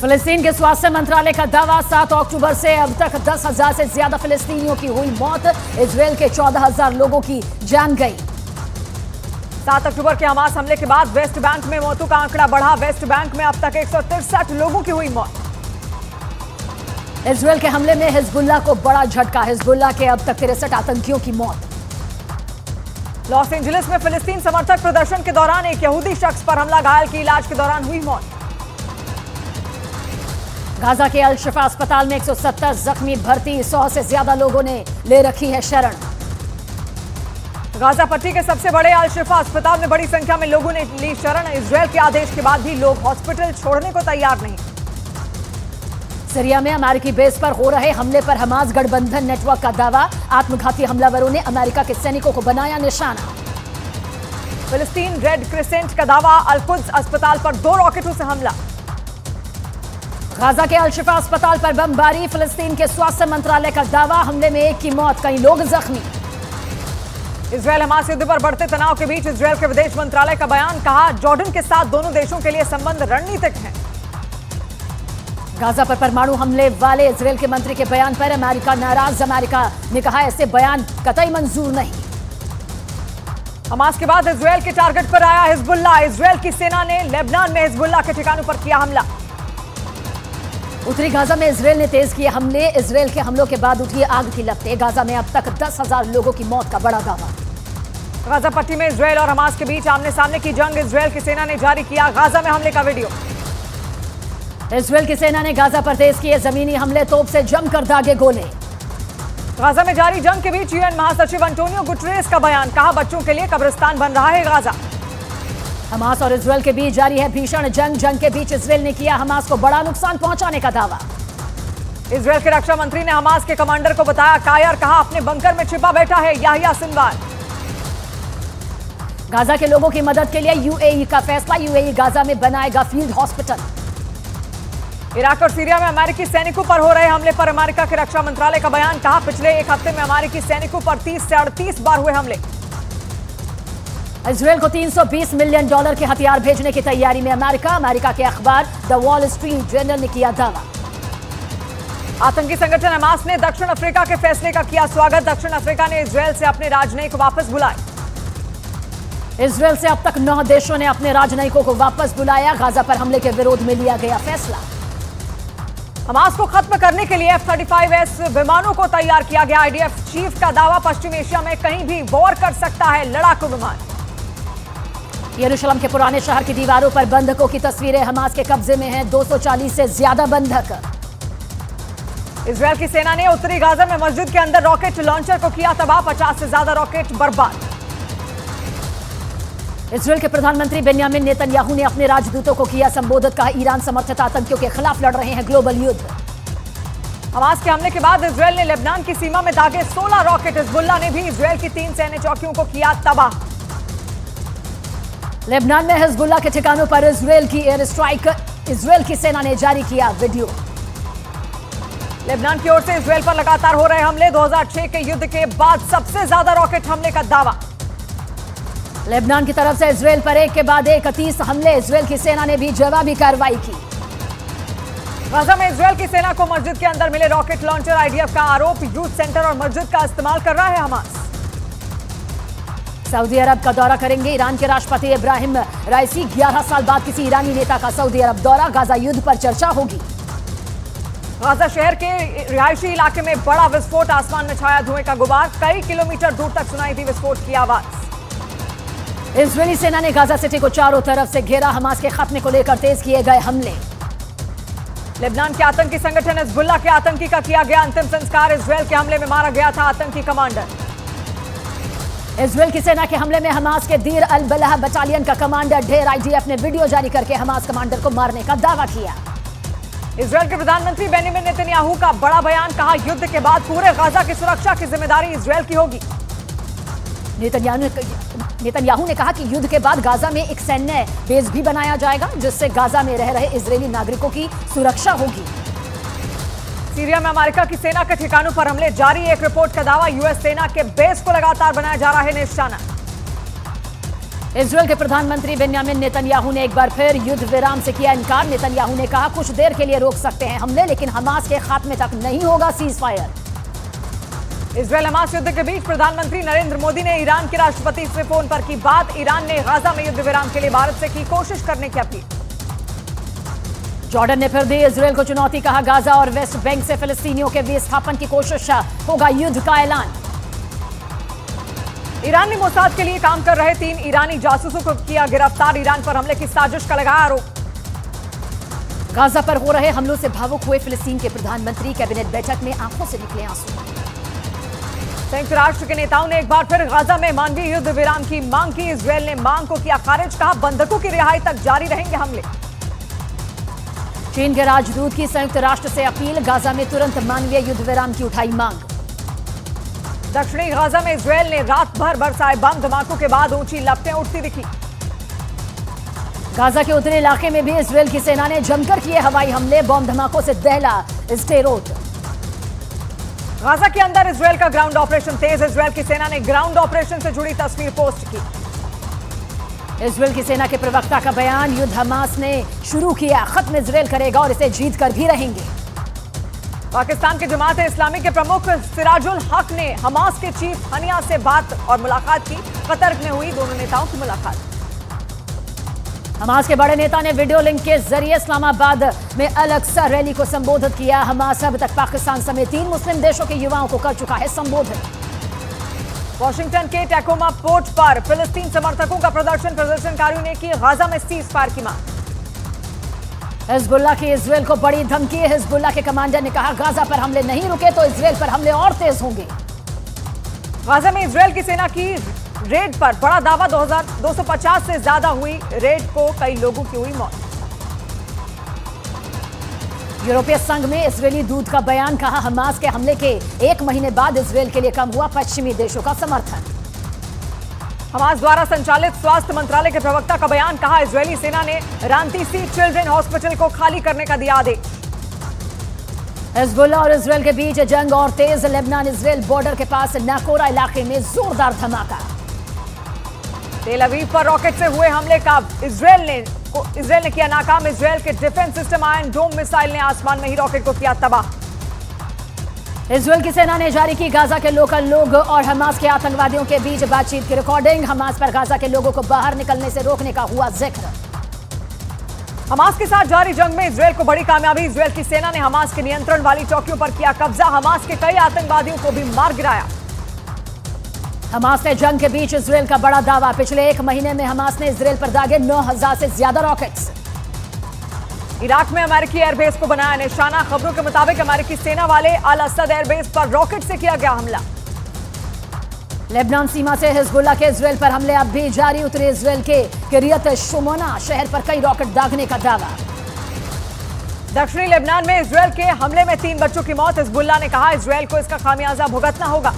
फिलिस्तीन के स्वास्थ्य मंत्रालय का दावा, 7 अक्टूबर से अब तक 10,000 से ज्यादा फिलिस्तीनियों की हुई मौत। इजरायल के 14,000 लोगों की जान गई। 7 अक्टूबर के हमास हमले के बाद वेस्ट बैंक में मौतों का आंकड़ा बढ़ा। वेस्ट बैंक में अब तक 163 लोगों की हुई मौत। इजरायल के हमले में हिजबुल्लाह को बड़ा झटका। हिजबुल्लाह के अब तक 63 आतंकियों की मौत। लॉस एंजलिस में फिलिस्तीन समर्थक प्रदर्शन के दौरान एक यहूदी शख्स पर हमला, घायल की इलाज के दौरान हुई मौत। गाजा के अल शिफा अस्पताल में 170 जख्मी भर्ती, 100 से ज्यादा लोगों ने ले रखी है शरण। गाजा पट्टी के सबसे बड़े अल शिफा अस्पताल में बड़ी संख्या में लोगों ने ली शरण। इजरायल के आदेश के बाद भी लोग हॉस्पिटल छोड़ने को तैयार नहीं। सीरिया में अमेरिकी बेस पर हो रहे हमले पर हमास गठबंधन नेटवर्क का दावा, आत्मघाती हमलावरों ने अमेरिका के सैनिकों को बनाया निशाना। फिलिस्तीन रेड क्रिसेंट का दावा, अल-कुद्स अस्पताल पर 2 रॉकेटों से हमला। गाजा के अल शिफा अस्पताल पर बमबारी, फिलिस्तीन के स्वास्थ्य मंत्रालय का दावा, हमले में 1 की मौत, कई लोग जख्मी। इजरायल हमास युद्ध पर बढ़ते तनाव के बीच इजरायल के विदेश मंत्रालय का बयान, कहा जॉर्डन के साथ दोनों देशों के लिए संबंध रणनीतिक हैं। गाजा पर परमाणु हमले वाले इजरायल के मंत्री के बयान पर अमेरिका नाराज। अमेरिका ने कहा ऐसे बयान कतई मंजूर नहीं। हमास के बाद इजरायल के टारगेट पर आया हिजबुल्लाह। इजरायल की सेना ने लेबनान में हिजबुल्लाह के ठिकानों पर किया हमला। उत्तरी गाजा में इजरायल ने तेज किए हमले। इजरायल के हमलों के बाद उठी आग की लपटें। गाजा में अब तक 10,000 लोगों की मौत का बड़ा दावा। गाजा पट्टी में इजरायल और हमास के बीच आमने सामने की जंग। इजरायल की सेना ने जारी किया गाजा में हमले का वीडियो। इजरायल की सेना ने गाजा पर तेज किए जमीनी हमले, तोप से जमकर दागे गोले। गाजा में जारी जंग के बीच यूएन महासचिव अंटोनियो गुटरेस का बयान, कहा बच्चों के लिए कब्रिस्तान बन रहा है गाजा। हमास और इजरायल के बीच जारी है भीषण जंग। जंग के बीच इजरायल ने किया हमास को बड़ा नुकसान पहुंचाने का दावा। इजरायल के रक्षा मंत्री ने हमास के कमांडर को बताया कायर, कहा अपने बंकर में छिपा बैठा है याहिया सिनवार। गाजा के लोगों की मदद के लिए यूएई का फैसला, यूएई गाजा में बनाएगा फील्ड हॉस्पिटल। इराक और सीरिया में अमेरिकी सैनिकों पर हो रहे हमले पर अमेरिका के रक्षा मंत्रालय का बयान, कहा पिछले 1 हफ्ते में अमेरिकी सैनिकों पर 30 से 38 बार हुए हमले। इजरायल को $320 मिलियन के हथियार भेजने की तैयारी में अमेरिका। अमेरिका के अखबार द वॉल स्ट्रीट जर्नल ने किया दावा। आतंकी संगठन हमास ने दक्षिण अफ्रीका के फैसले का किया स्वागत। दक्षिण अफ्रीका ने इजरायल से अपने राजनयिक वापस बुलाए। इजरायल से अब तक 9 देशों ने अपने राजनयिकों को वापस बुलाया। गाजा पर हमले के विरोध में लिया गया फैसला। हमास को खत्म करने के लिए F-35S विमानों को तैयार किया गया। आईडीएफ चीफ का दावा, पश्चिम एशिया में कहीं भी वॉर कर सकता है लड़ाकू विमान। यरूशलेम के पुराने शहर की दीवारों पर बंधकों की तस्वीरें, हमास के कब्जे में हैं 240 से ज्यादा बंधक। इजरायल की सेना ने उत्तरी गाजा में मस्जिद के अंदर रॉकेट लॉन्चर को किया तबाह, 50 से ज्यादा रॉकेट बर्बाद। इजरायल के प्रधानमंत्री बेन्यामिन नेतन्याहू ने अपने राजदूतों को किया संबोधित, कहा ईरान समर्थित आतंकियों के खिलाफ लड़ रहे हैं ग्लोबल युद्ध। हमास के हमले के बाद इजरायल ने लेबनान की सीमा में दागे 16 रॉकेट। हिजबुल्लाह ने भी इजरायल की 3 सैन्य चौकियों को किया तबाह। लेबनान में हिजबुल्लाह के ठिकानों पर इजरायल की एयर स्ट्राइक, इजरायल की सेना ने जारी किया वीडियो। लेबनान की ओर से इजरायल पर लगातार हो रहे हमले, 2006 के युद्ध के बाद सबसे ज्यादा रॉकेट हमले का दावा। लेबनान की तरफ से इजरायल पर एक के बाद एक 30 हमले। इजरायल की सेना ने भी जवाबी कार्रवाई की। गाजा में इजरायल की सेना को मस्जिद के अंदर मिले रॉकेट लॉन्चर, आईडीएफ का आरोप, यूथ सेंटर और मस्जिद का इस्तेमाल कर रहा है हमास। सऊदी अरब का दौरा करेंगे ईरान के राष्ट्रपति इब्राहिम राइसी। 11 साल बाद किसी ईरानी नेता का सऊदी अरब दौरा, गाजा युद्ध पर चर्चा होगी। गाजा शहर के रिहायशी इलाके में बड़ा विस्फोट, आसमान में छाया धुएं का गुबार, कई किलोमीटर दूर तक सुनाई दी विस्फोट की आवाज। इजरायली सेना ने गाजा सिटी को चारों तरफ से घेरा, हमास के खात्मे को लेकर तेज किए गए हमले। लेबनान के आतंकी संगठन हिजबुल्लाह के आतंकी का किया गया अंतिम संस्कार। इजरायल के हमले में मारा गया था आतंकी कमांडर। इजरायल की सेना के हमले में हमास के दीर अल बलह बटालियन का कमांडर ढेर। आईडीएफ ने वीडियो जारी करके हमास कमांडर को मारने का दावा किया। इजरायल के प्रधानमंत्री बेंजामिन नेतन्याहू का बड़ा बयान, कहा युद्ध के बाद पूरे गाजा की सुरक्षा की जिम्मेदारी इजरायल की होगी। नेतन्याहू ने कहा कि युद्ध के बाद गाजा में एक सैन्य बेस भी बनाया जाएगा, जिससे गाजा में रह रहे इजरायली नागरिकों की सुरक्षा होगी। सीरिया में अमेरिका की सेना के ठिकानों पर हमले जारी, एक रिपोर्ट का दावा, यूएस सेना के बेस को लगातार बनाया जा रहा है निशाना। इजरायल के प्रधानमंत्री बेन्यामिन नेतन्याहू ने एक बार फिर युद्ध विराम से किया इनकार। नेतन्याहू ने कहा कुछ देर के लिए रोक सकते हैं हमले, लेकिन हमास के खात्मे तक नहीं होगा सीज फायर। इजरायल हमास युद्ध के बीच प्रधानमंत्री नरेंद्र मोदी ने ईरान के राष्ट्रपति से फोन पर की बात। ईरान ने गाजा में युद्ध विराम के लिए भारत से की कोशिश करने की अपील। जॉर्डन ने फिर दी इजरायल को चुनौती, कहा गाजा और वेस्ट बैंक से फिलिस्तीनियों के विस्थापन की कोशिश, होगा युद्ध का ऐलान। ईरान ने मोसाद के लिए काम कर रहे 3 ईरानी जासूसों को किया गिरफ्तार। ईरान पर हमले की साजिश का लगाया आरोप। गाजा पर हो रहे हमलों से भावुक हुए फिलिस्तीन के प्रधानमंत्री, कैबिनेट बैठक में आंखों से निकले आंसू। संयुक्त राष्ट्र के नेताओं ने एक बार फिर गाजा में मानवीय युद्ध विराम की मांग की। इजरायल ने मांग को किया खारिज, कहा बंधकों की रिहाई तक जारी रहेंगे हमले। चीन के राजदूत की संयुक्त राष्ट्र से अपील, गाजा में तुरंत मानवीय युद्ध विराम की उठाई मांग। दक्षिणी गाजा में इजरायल ने रात भर बरसाए बम धमाकों के बाद ऊंची लपटें उठती दिखी। गाजा के उत्तरी इलाके में भी इजरायल की सेना ने जमकर किए हवाई हमले, बम धमाकों से दहला स्टेरोट। गाजा के अंदर इजरायल का ग्राउंड ऑपरेशन तेज। इजरायल की सेना ने ग्राउंड ऑपरेशन से जुड़ी तस्वीर पोस्ट की। इजरायल की सेना के प्रवक्ता का बयान, युद्ध हमास ने शुरू किया, खत्म इजरायल करेगा और इसे जीत कर भी रहेंगे। पाकिस्तान के जमात इस्लामी के प्रमुख सिराजुल हक ने हमास के चीफ हनिया से बात और मुलाकात की। कतर में हुई दोनों नेताओं की मुलाकात। हमास के बड़े नेता ने वीडियो लिंक के जरिए इस्लामाबाद में अल अक्सा रैली को संबोधित किया। हमास अब तक पाकिस्तान समेत 3 मुस्लिम देशों के युवाओं को कर चुका है संबोधित। वॉशिंगटन के टैकोमा पोर्ट पर फिलिस्तीन समर्थकों का प्रदर्शन। प्रदर्शनकारियों ने की गाजा में सीज फायर की मांग। हिजबुल्लाह की इजरायल को बड़ी धमकी। हिजबुल्लाह के कमांडर ने कहा गाजा पर हमले नहीं रुके तो इजरायल पर हमले और तेज होंगे। गाजा में इजरायल की सेना की रेड पर बड़ा दावा। 250 से ज्यादा हुई रेड को कई लोगों की हुई मौत। यूरोपीय संघ में इजरायली दूत का बयान, कहा हमास के हमले के 1 महीने बाद इजरायल के लिए कम हुआ पश्चिमी देशों का समर्थन। हमास द्वारा संचालित स्वास्थ्य मंत्रालय के प्रवक्ता का बयान, कहा इजरायली सेना ने रांतीसी चिल्ड्रन हॉस्पिटल को खाली करने का दिया आदेश। हिजबुल्लाह और इजरायल के बीच जंग और तेज। लेबनान इजरायल बॉर्डर के पास नाकोरा इलाके में जोरदार धमाका। तेल अवीव पर रॉकेट से हुए हमले का इजरायल ने किया नाकाम। इजरायल के defence system iron dome missile ने आसमान में ही रॉकेट को किया तबाह। इजरायल की सेना ने जारी की गाजा के लोकल लोग और हमास के आतंकवादियों के बीच बातचीत की रिकॉर्डिंग। हमास पर गाजा के लोगों को बाहर निकलने से रोकने का हुआ जिक्र। हमास के साथ जारी जंग में इजरायल को बड़ी कामयाबी। इजरायल की सेना ने हमास के नियंत्रण वाली चौकियों पर किया कब्जा। हमास के कई आतंकवादियों को भी मार गिराया। हमास ने जंग के बीच इजरायल का बड़ा दावा। पिछले 1 महीने में हमास ने इजरायल पर दागे 9000 से ज्यादा रॉकेट्स। इराक में अमेरिकी एयरबेस को बनाया निशाना। खबरों के मुताबिक अमेरिकी सेना वाले अल असद एयरबेस पर रॉकेट से किया गया हमला। लेबनान सीमा से हिजबुल्लाह के इजरायल पर हमले अब भी जारी। उत्तरी इजरायल के किरियत शुमोना शहर पर कई रॉकेट दागने का दावा। दक्षिणी लेबनान में इजरायल के हमले में 3 बच्चों की मौत। हिजबुल्लाह ने कहा इजरायल को इसका खामियाजा भुगतना होगा।